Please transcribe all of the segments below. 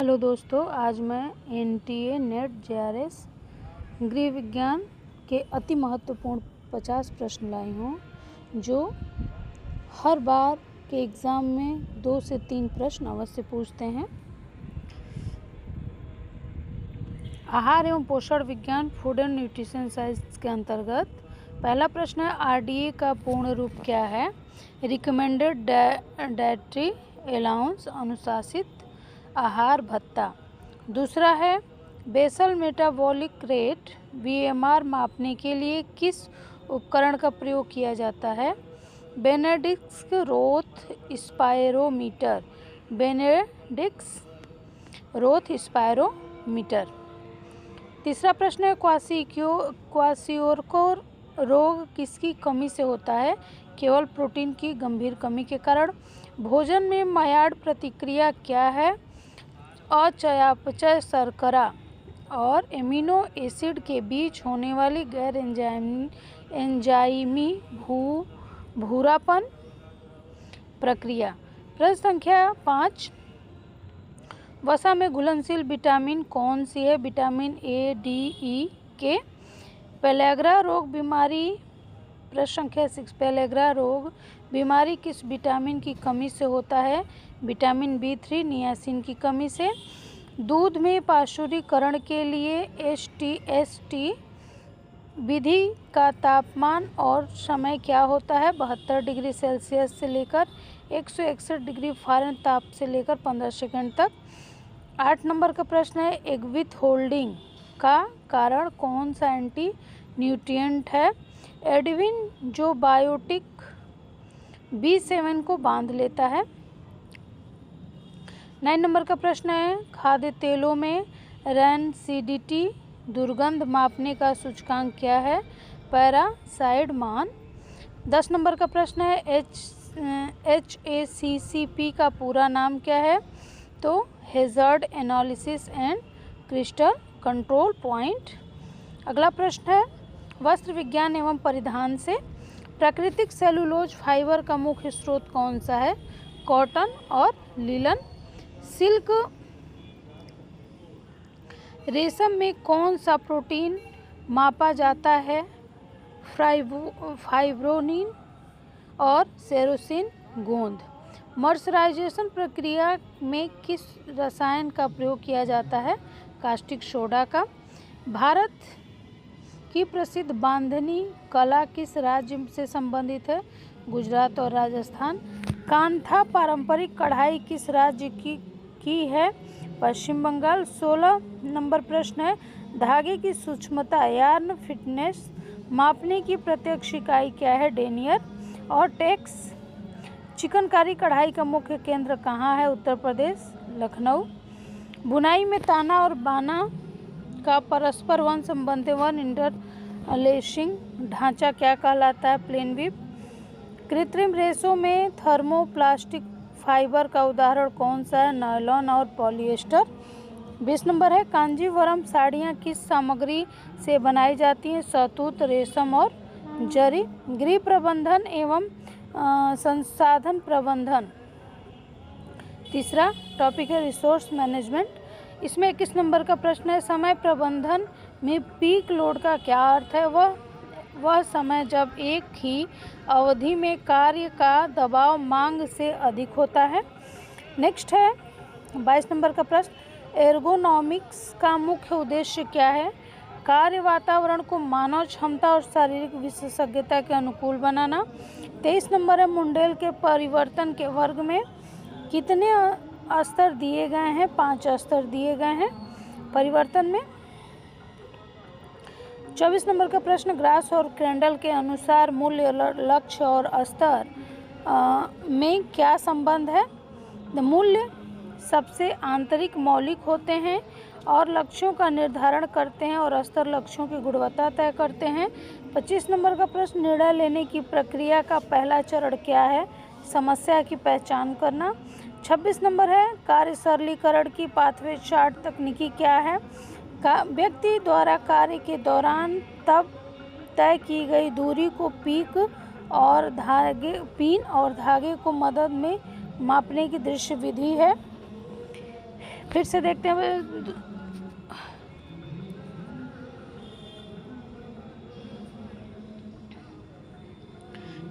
Hello दोस्तों, आज मैं एनटीए नेट जेआरएस गृह विज्ञान के अति महत्वपूर्ण 50 प्रश्न लाई हूँ जो हर बार के एग्ज़ाम में 2 से 3 प्रश्न अवश्य पूछते हैं। आहार एवं पोषण विज्ञान फूड एंड न्यूट्रिशन साइंस के अंतर्गत पहला प्रश्न है, आरडीए का पूर्ण रूप क्या है? रिकमेंडेड डाइटरी अलाउंस, अनुशासित आहार भत्ता। दूसरा है, बेसल मेटाबॉलिक रेट बीएमआर मापने के लिए किस उपकरण का प्रयोग किया जाता है? Benedict's Roth spirometer. Benedict's Roth spirometer. तीसरा प्रश्न है, क्वाशियोरकोर रोग किसकी कमी से होता है? केवल प्रोटीन की गंभीर कमी के कारण। भोजन में मायार्ड प्रतिक्रिया क्या है? अचयापचय शर्करा और एमिनो एसिड के बीच होने वाली गैर एंजाइमी भूरापन प्रक्रिया। प्रश्न संख्या 5, वसा में घुलनशील विटामिन कौन सी है? विटामिन ए, डी, ई, के। पेलेग्रा रोग बीमारी। प्रश्न संख्या 6, पेलेग्रा रोग बीमारी किस विटामिन की कमी से होता है? विटामिन B3, नियासिन की कमी से। दूध में पाश्चुरीकरण के लिए HTST विधि का तापमान और समय क्या होता है? 72 डिग्री सेल्सियस से लेकर 161 डिग्री फ़ारेनहाइट ताप से लेकर 15 सेकंड तक। 8 नंबर का प्रश्न है, एग विथ होल्डिंग का कारण कौन सा एंटी न्यूट्रिएंट है? एडविन, जो बायोटिक B7 को बांध लेता है। 9 नंबर का प्रश्न है, खाद्य तेलों में रैनसिडिटी दुर्गंध मापने का सूचकांक क्या है? पैरासाइड मान। 10 नंबर का प्रश्न है, HACCP का पूरा नाम क्या है? तो hazard analysis and crystal control point. अगला प्रश्न है, वस्त्र विज्ञान एवं परिधान से प्राकृतिक सेलुलोज फाइबर का मुख्य स्रोत कौन सा है? कॉटन और लिनन। सिल्क। रेशम में कौन सा प्रोटीन मापा जाता है? फाइब्रोनिन और सेरोसिन गोंद। मर्सराइजेशन प्रक्रिया में किस रसायन का प्रयोग किया जाता है? कास्टिक सोडा का। भारत की प्रसिद्ध बांधनी कला किस राज्य से संबंधित है? गुजरात और राजस्थान। कांथा पारंपरिक कढ़ाई किस राज्य की है? पश्चिम बंगाल। 16 नंबर प्रश्न है, धागे की सूक्ष्मता यार्न फिटनेस मापने की प्रत्यक्ष इकाई क्या है? डेनियर और टेक्स। चिकनकारी कढ़ाई का मुख्य केंद्र कहाँ है? उत्तर प्रदेश, लखनऊ। बुनाई में ताना और बाना का परस्पर वन संबंध वन इंटरलेसिंग ढांचा क्या कहलाता है? Plain weave. कृत्रिम रेशों में थर्मोप्लास्टिक फाइबर का उदाहरण कौन सा है? नायलॉन और पॉलिएस्टर। 20 नंबर है, कांजीवरम साड़ियाँ किस सामग्री से बनाई जाती हैं? शहतूत, रेशम और जरी। गृह प्रबंधन एवं संसाधन प्रबंधन तीसरा टॉपिक है, रिसोर्स मैनेजमेंट। इसमें 21 नंबर का प्रश्न है, समय प्रबंधन में पीक लोड का क्या अर्थ है? वह समय जब एक ही अवधि में कार्य का दबाव मांग से अधिक होता है। नेक्स्ट है 22 नंबर का प्रश्न, एर्गोनॉमिक्स का मुख्य उद्देश्य क्या है? कार्य वातावरण को मानव क्षमता और शारीरिक विशेषज्ञता के अनुकूल बनाना। 23 नंबर है, मुंडेल के परिवर्तन के वर्ग में कितने स्तर दिए गए हैं? 5 स्तर दिए गए हैं परिवर्तन में। 24 नंबर का प्रश्न, ग्रास और क्रेंडल के अनुसार मूल्य, लक्ष्य और स्तर में क्या संबंध है? मूल्य सबसे आंतरिक मौलिक होते हैं और लक्ष्यों का निर्धारण करते हैं और स्तर लक्ष्यों की गुणवत्ता तय करते हैं। 25 नंबर का प्रश्न, निर्णय लेने की प्रक्रिया का पहला चरण क्या है? समस्या की पहचान करना। 26 नंबर है, कार्य सरलीकरण की पाथवे चार्ट तकनीकी क्या है? व्यक्ति द्वारा कार्य के दौरान तब तय की गई दूरी को पिन और धागे को मदद में मापने की दृश्य विधि है। फिर से देखते हैं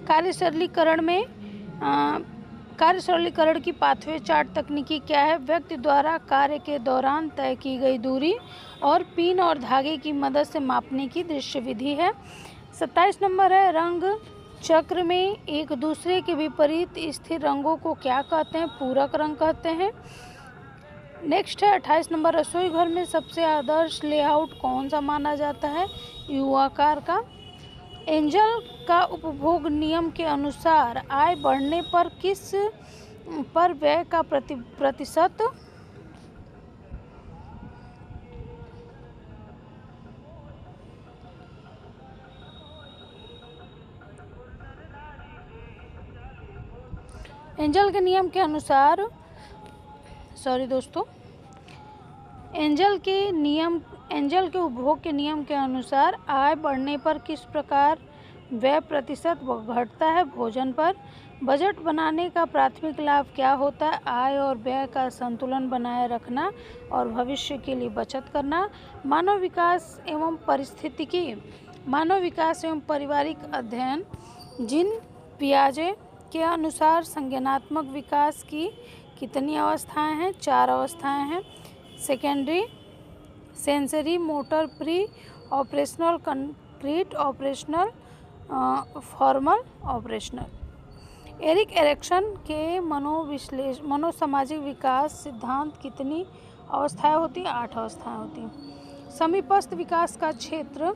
कार्य सरलीकरण की पाथवे चार्ट तकनीकी क्या है? व्यक्ति द्वारा कार्य के दौरान तय की गई दूरी और पिन और धागे की मदद से मापने की दृश्य विधि है। 27 नंबर है, रंग चक्र में एक दूसरे के विपरीत स्थिर रंगों को क्या कहते हैं? पूरक रंग कहते हैं। नेक्स्ट है 28 नंबर, रसोई घर में सबसे आदर्श लेआउट कौन सा माना जाता है? यू आकार का। एंजल का उपभोग नियम के अनुसार आय बढ़ने पर किस पर व्यय का प्रतिशत एंजल के नियम के अनुसार एंजल के उपभोग के नियम के अनुसार आय बढ़ने पर किस प्रकार व्यय प्रतिशत घटता है? भोजन पर। बजट बनाने का प्राथमिक लाभ क्या होता है? आय और व्यय का संतुलन बनाए रखना और भविष्य के लिए बचत करना। मानव विकास एवं पारिवारिक अध्ययन जीन पियाजे के अनुसार संज्ञानात्मक विकास की कितनी अवस्थाएं हैं? 4 अवस्थाएं हैं। Secondary, sensory, motor, pre operational, concrete operational, formal operational. Erik Erikson के मनोसामाजिक विकास सिद्धांत कितनी अवस्थाएं होती हैं? 8 अवस्थाएं होती हैं। समीपस्थ विकास का क्षेत्र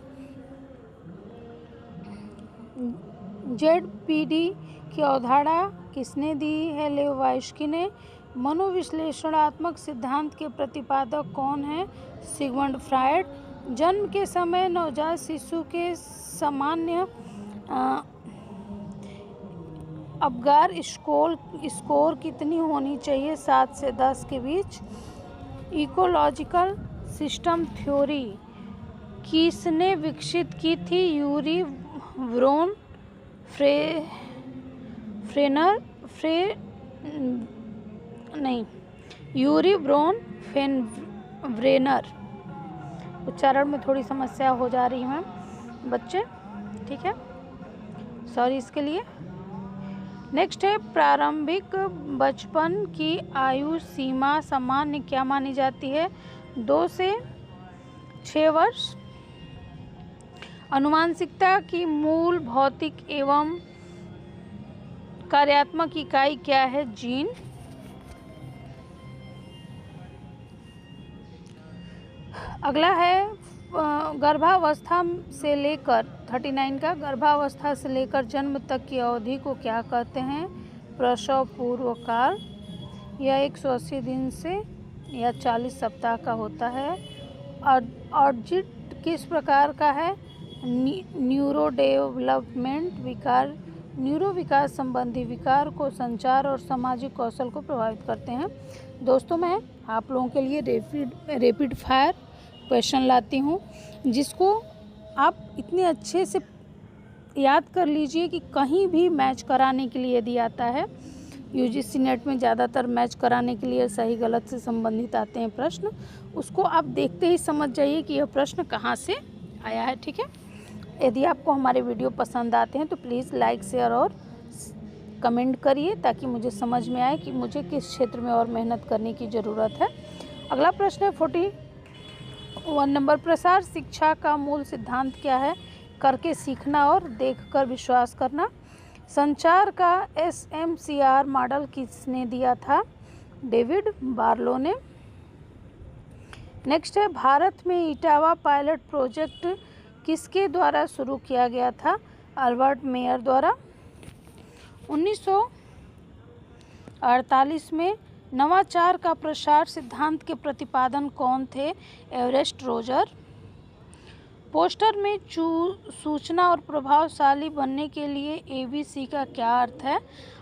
ZPD की अवधारणा किसने दी है? लेविन्स्की ने। मनोविश्लेषणात्मक सिद्धांत के प्रतिपादक कौन है? Sigmund Freud. जन्म के समय नवजात शिशु के सामान्य अबगार स्कोर कितनी होनी चाहिए? 7 से 10 के बीच। इकोलॉजिकल सिस्टम थ्योरी किसने विकसित की थी? यूरी व्रोन फेनब्रेनर। उच्चारण में थोड़ी समस्या हो जा रही है बच्चे, ठीक है, सॉरी इसके लिए। नेक्स्ट है, प्रारंभिक बचपन की आयु सीमा सामान्य क्या मानी जाती है? 2 से 6 वर्ष। आनुवंशिकता की मूल भौतिक एवं कार्यात्मक इकाई क्या है? जीन। अगला है गर्भावस्था से लेकर 39 का, गर्भावस्था से लेकर जन्म तक की अवधि को क्या कहते हैं? प्रसव पूर्व काल। यह 180 दिन से या 40 सप्ताह का होता है। ऑर्जिट किस प्रकार का है? न्यूरो डेवलपमेंट विकार, न्यूरो विकास संबंधी विकार को संचार और सामाजिक कौशल को प्रभावित करते हैं। दोस्तों, मैं आप लोगों के लिए रैपिड फायर क्वेश्चन लाती हूँ, जिसको आप इतने अच्छे से याद कर लीजिए कि कहीं भी मैच कराने के लिए यदि आता है, यूजीसी नेट में ज़्यादातर मैच कराने के लिए सही गलत से संबंधित आते हैं प्रश्न, उसको आप देखते ही समझ जाइए कि यह प्रश्न कहाँ से आया है, ठीक है। यदि आपको हमारे वीडियो पसंद आते हैं तो प्लीज़ लाइक, शेयर और कमेंट करिए, ताकि मुझे समझ में आए कि मुझे किस क्षेत्र में और मेहनत करने की ज़रूरत है। अगला प्रश्न है 41 नंबर, प्रसार शिक्षा का मूल सिद्धांत क्या है? करके सीखना और देखकर विश्वास करना। संचार का SMCR मॉडल किसने दिया था? डेविड बार्लो ने। नेक्स्ट है, भारत में इटावा पायलट प्रोजेक्ट किसके द्वारा शुरू किया गया था? अल्बर्ट मेयर द्वारा। 1948 में नवाचार का प्रसार सिद्धांत के प्रतिपादन कौन थे? Everest Roger. पोस्टर में सूचना और प्रभावशाली बनने के लिए ABC का क्या अर्थ है?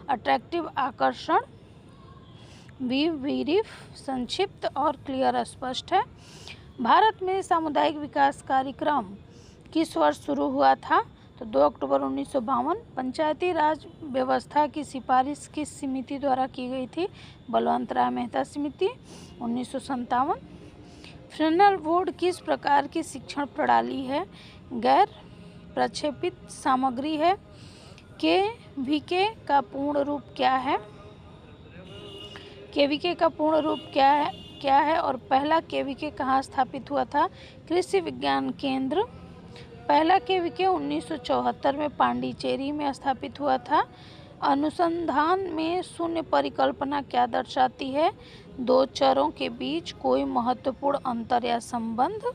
अट्रैक्टिव, आकर्षण। ब्रीफ, संक्षिप्त और क्लियर, स्पष्ट है। भारत में सामुदायिक विकास कार्यक्रम किस वर्ष शुरू हुआ था? तो 2 अक्टूबर 1952। पंचायती राज व्यवस्था की सिफारिश किस समिति द्वारा की गई थी? बलवंत राय मेहता समिति, 1957। फ्रेनेल बोर्ड किस प्रकार की शिक्षण प्रणाली है? गैर प्रक्षेपित सामग्री है। केवीके का पूर्ण रूप क्या है? केवीके का पूर्ण रूप क्या है और पहला केवीके कहाँ स्थापित हुआ था? कृषि विज्ञान केंद्र। पहला केवीके 1974 में पांडिचेरी में स्थापित हुआ था। अनुसंधान में शून्य परिकल्पना क्या दर्शाती है? 2 चरों के बीच कोई महत्वपूर्ण अंतर या संबंध।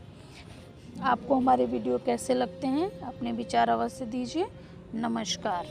आपको हमारे वीडियो कैसे लगते हैं? अपने विचार अवश्य दीजिए। नमस्कार।